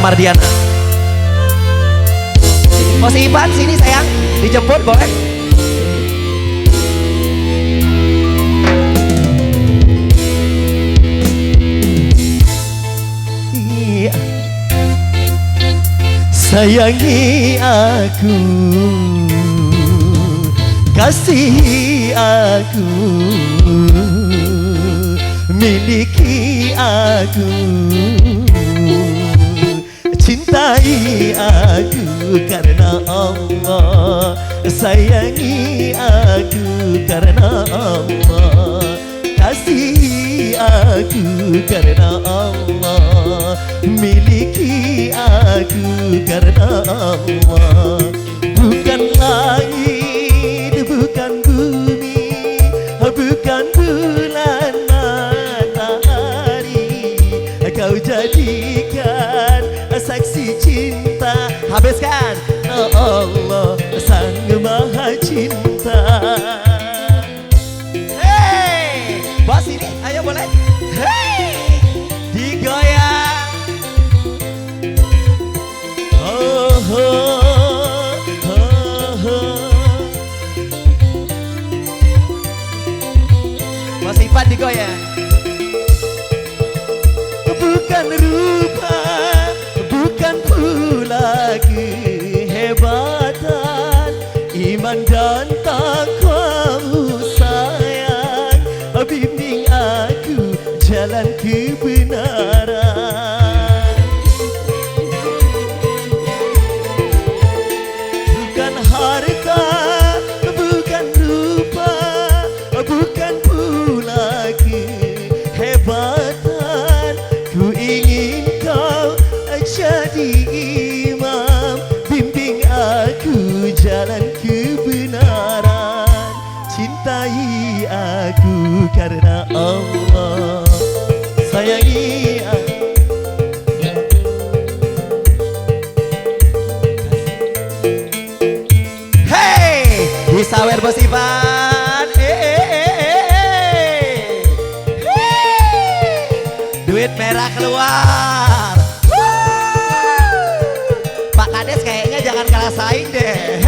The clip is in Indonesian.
Mardiana. Bos Ipan sini sayang, dijemput boleh? Iya. Sayangi aku, kasihi aku, miliki aku, cintai aku karena Allah, sayangi aku karena Allah, kasihi aku karena Allah, miliki aku karena Allah. Bukan langit, bukan bumi, bukan bulan matahari, kau jadikan saksi cinta. Habiskan. Oh Allah sang maha cinta. Hey, bos ini, ayo boleh. Hey, digoyang. Oh, oh, oh, oh. Bos Ipan digoyang. Bukan rupa, bukan pula kehebatan, iman dan takwamu sayang, bimbing aku jalan kebenaran. Bukan harta, bukan rupa, bukan pula kehebatan, ku ingin kau jadi imam, bimbing aku jalan kebenaran, cintai aku karena Allah, sayangi aku. Hey, disawer Bos Ipan. Duit merah keluar. Pak Kades kayaknya jangan kalah saing deh.